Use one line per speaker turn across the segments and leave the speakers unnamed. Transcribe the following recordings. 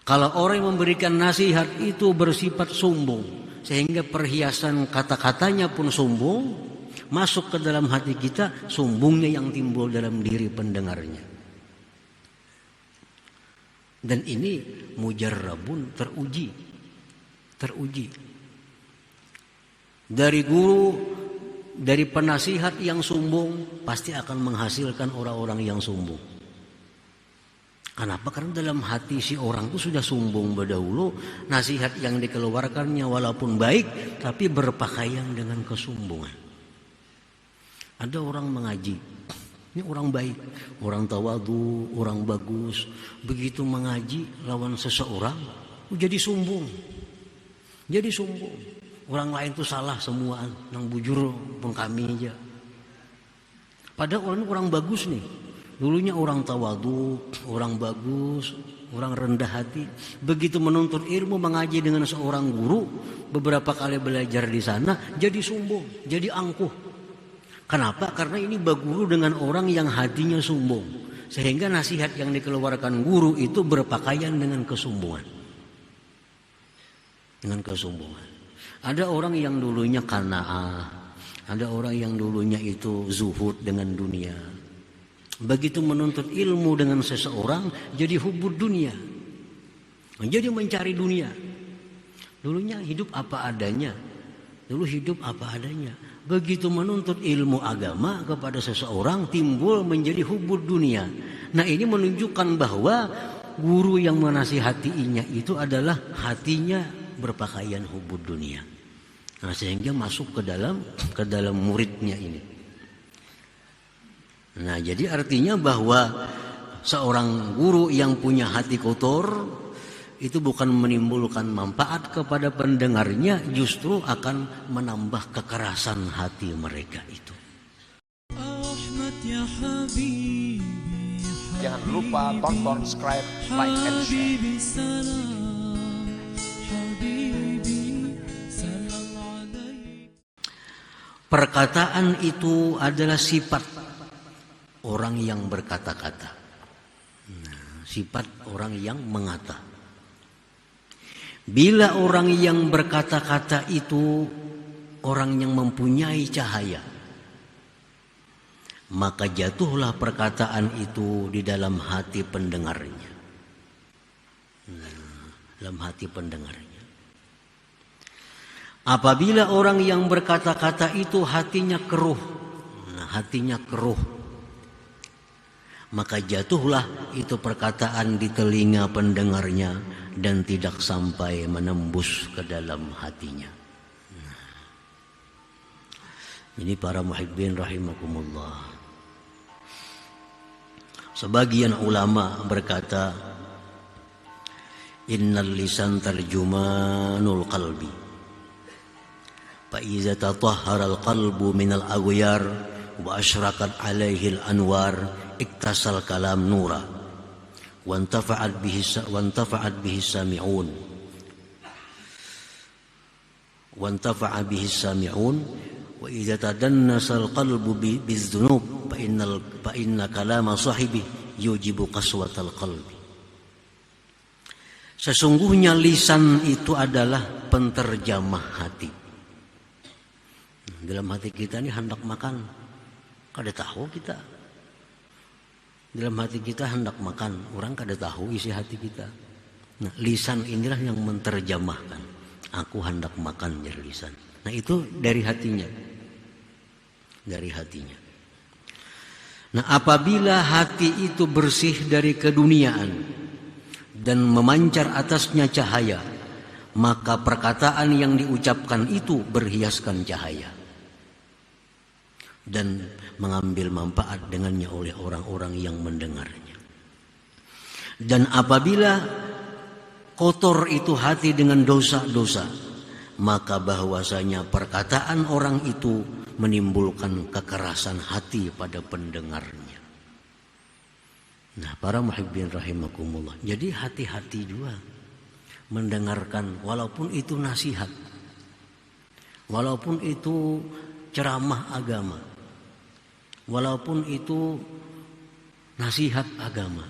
Kalau orang yang memberikan nasihat itu bersifat sombong, sehingga perhiasan kata-katanya pun sombong, masuk ke dalam hati kita, sombongnya yang timbul dalam diri pendengarnya. Dan ini mujarrabun, teruji. Dari guru, dari penasihat yang sombong, pasti akan menghasilkan orang-orang yang sombong. Kenapa? Karena dalam hati si orang itu sudah sombong berdahulu, nasihat yang dikeluarkannya walaupun baik, tapi berpakaian dengan kesombongan. Ada orang mengaji, ini orang baik, orang tawadu, orang bagus, begitu mengaji lawan seseorang, jadi sombong. Orang lain itu salah semua, nang bujur pun kami aja. Padahal orang bagus nih. Dulunya orang tawadu, orang bagus, orang rendah hati. Begitu menuntut ilmu, mengaji dengan seorang guru, beberapa kali belajar di sana, jadi sombong, jadi angkuh. Kenapa? Karena ini berguru dengan orang yang hatinya sombong. Sehingga nasihat yang dikeluarkan guru itu berpakaian dengan kesombongan. Ada orang yang dulunya qanaah, ada orang yang dulunya itu zuhud dengan dunia. Begitu menuntut ilmu dengan seseorang, jadi hubbud dunia, jadi mencari dunia. Dulunya hidup apa adanya, Begitu menuntut ilmu agama kepada seseorang, timbul menjadi hubbud dunia. Nah, ini menunjukkan bahwa guru yang menasihatinya itu adalah hatinya berpakaian hubbud dunia. Nah, sehingga masuk ke dalam muridnya ini. Nah, jadi artinya bahwa seorang guru yang punya hati kotor itu bukan menimbulkan manfaat kepada pendengarnya, justru akan menambah kekerasan hati mereka itu.
Jangan lupa tonton, subscribe, like, and share.
Perkataan itu adalah sifat orang yang berkata-kata. Sifat orang yang mengata. Bila orang yang berkata-kata itu orang yang mempunyai cahaya, maka jatuhlah perkataan itu di dalam hati pendengarnya. Dalam hati pendengarnya. Apabila orang yang berkata-kata itu hatinya keruh, maka jatuhlah itu perkataan di telinga pendengarnya dan tidak sampai menembus ke dalam hatinya. Ini para muhibbin rahimakumullah. Sebagian ulama berkata, innal lisan tarjumanul qalbi. Fa iza tatahhara al-qalbu minal aghyar wa asyraqat alaihi al-anwar iktasal kalam nura wa antafa'at bihi sami'un wa idza tadannasa al-qalbu bizdunub fa inna kalama sahibi yujibu qaswatal qalbi. Sesungguhnya lisan itu adalah penterjemah hati. Dalam hati kita ini hendak makan, kada tahu kita. Dalam hati kita hendak makan, orang kada tahu isi hati kita. Nah, lisan inilah yang menterjemahkan. Aku hendak makan, jadi lisan. Nah, itu dari hatinya. Nah, apabila hati itu bersih dari keduniaan dan memancar atasnya cahaya, maka perkataan yang diucapkan itu berhiaskan cahaya dan mengambil manfaat dengannya oleh orang-orang yang mendengarnya. Dan apabila kotor itu hati dengan dosa-dosa, maka bahwasanya perkataan orang itu menimbulkan kekerasan hati pada pendengarnya. Nah, para muhibbin rahimakumullah, jadi hati-hati juga mendengarkan, walaupun itu nasihat, walaupun itu ceramah agama, walaupun itu nasihat agama.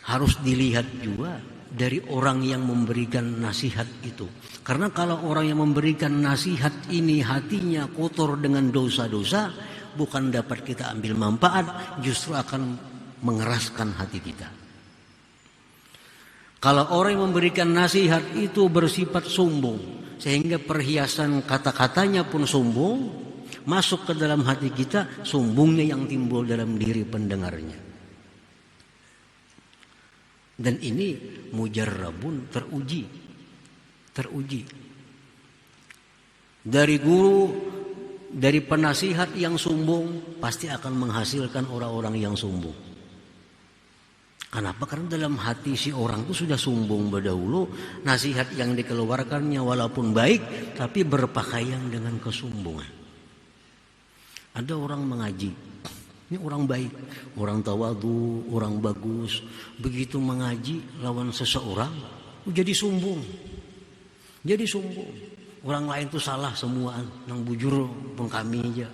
harus dilihat juga dari orang yang memberikan nasihat itu. Karena kalau orang yang memberikan nasihat ini hatinya kotor dengan dosa-dosa, bukan dapat kita ambil manfaat, justru akan mengeraskan hati kita. Kalau orang yang memberikan nasihat itu bersifat sombong, sehingga perhiasan kata-katanya pun sombong, masuk ke dalam hati kita, sombongnya yang timbul dalam diri pendengarnya. Dan ini mujarrabun, teruji. Dari guru, dari penasihat yang sombong, pasti akan menghasilkan orang-orang yang sombong. Kenapa? Karena dalam hati si orang itu sudah sombong berdahulu, nasihat yang dikeluarkannya walaupun baik, tapi berpakaian dengan kesombongan. Ada orang mengaji, ini orang baik, orang tawadu, orang bagus. Begitu mengaji lawan seseorang, jadi sombong. Orang lain itu salah semua, yang bujur pun kami aja.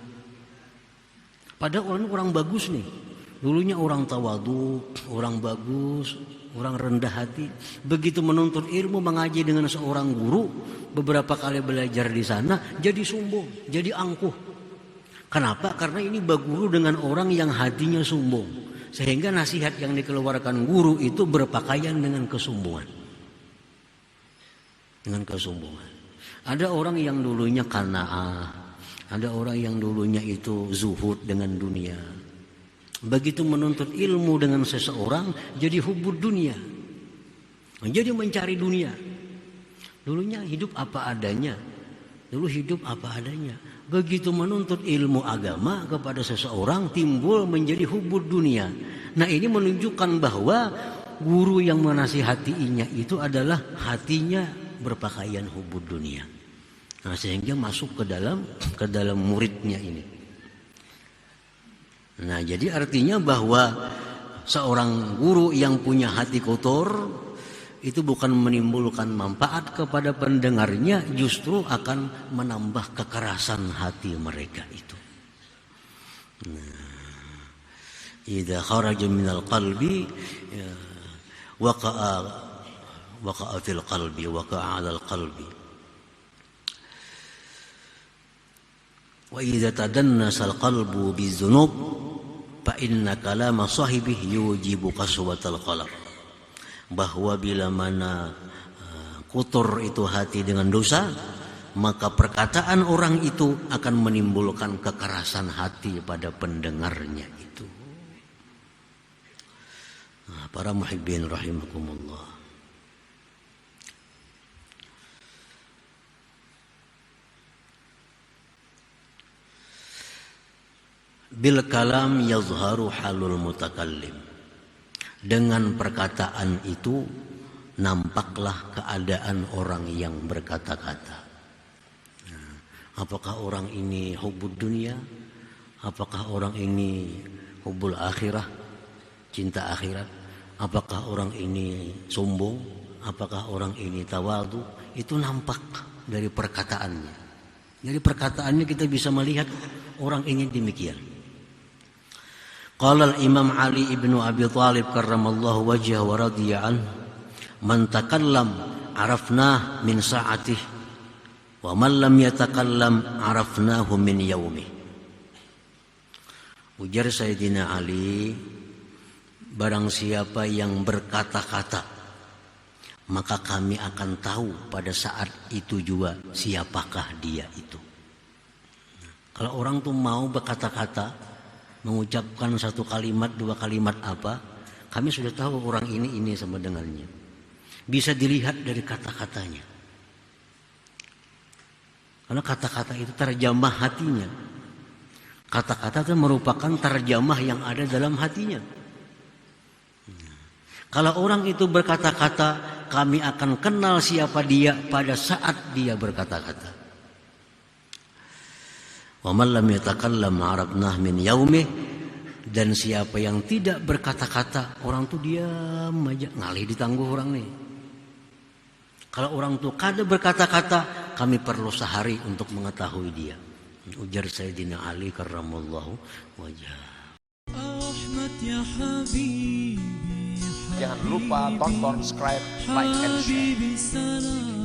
Padahal orang bagus nih. Dulunya orang tawadu, orang bagus, orang rendah hati. Begitu menuntut ilmu, mengaji dengan seorang guru, beberapa kali belajar di sana, jadi sombong, jadi angkuh. Kenapa? Karena ini berguru dengan orang yang hatinya sombong. Sehingga nasihat yang dikeluarkan guru itu berpakaian dengan kesombongan. Ada orang yang dulunya qanaah, ada orang yang dulunya itu zuhud dengan dunia. Begitu menuntut ilmu dengan seseorang, jadi hubud dunia, jadi mencari dunia. Dulunya hidup apa adanya. Begitu menuntut ilmu agama kepada seseorang, timbul menjadi hubud dunia. Nah, ini menunjukkan bahwa guru yang menasihatinya itu adalah hatinya berpakaian hubud dunia. Nah, sehingga masuk ke dalam muridnya ini. Nah, jadi artinya bahwa seorang guru yang punya hati kotor itu bukan menimbulkan manfaat kepada pendengarnya, justru akan menambah kekerasan hati mereka itu. Idza kharaja minal qalbi waqa'a fil qalbi, waqa'a 'alal qalbi. Wa idza tadannasa al-qalbu bizunub fa inna kalama sahibihi yujibu qaswatal qalb. Bahwa bila mana kotor itu hati dengan dosa, maka perkataan orang itu akan menimbulkan kekerasan hati pada pendengarnya itu. Nah, para muhibbin rahimakumullah. Bil kalam yazharu halul mutakallim. Dengan perkataan itu nampaklah keadaan orang yang berkata-kata. Nah, apakah orang ini hubud dunia? Apakah orang ini hubul akhirah, cinta akhirat? Apakah orang ini sombong? Apakah orang ini tawadu? Itu nampak dari perkataannya. Dari perkataannya kita bisa melihat orang ini demikian. Qala al-Imam Ali ibnu Abi Thalib karramallahu wajhahu wa radiya anhu, man takallam arafnah min sa'atih wa man lam yatakallam arafnahu min yaumih. Ujar Sayyidina Ali, barang siapa yang berkata-kata, maka kami akan tahu pada saat itu juga siapakah dia itu. Kalau orang tuh mau berkata-kata, mengucapkan satu kalimat, dua kalimat apa, kami sudah tahu orang ini sama dengannya. Bisa dilihat dari kata-katanya. Karena kata-kata itu terjemah hatinya. Kata-kata itu merupakan terjemah yang ada dalam hatinya. Kalau orang itu berkata-kata, kami akan kenal siapa dia pada saat dia berkata-kata. Wa man lam yatakallam arafnah min yaumih, dan siapa yang tidak berkata-kata, orang tuh diam aja, ngalih ditangguh orang nih. Kalau orang tuh kada berkata-kata, kami perlu sehari untuk mengetahui dia. Ujar Sayyidina Ali karramallahu wajhah.
Jangan lupa tonton, subscribe, like, and share.
Habibi salam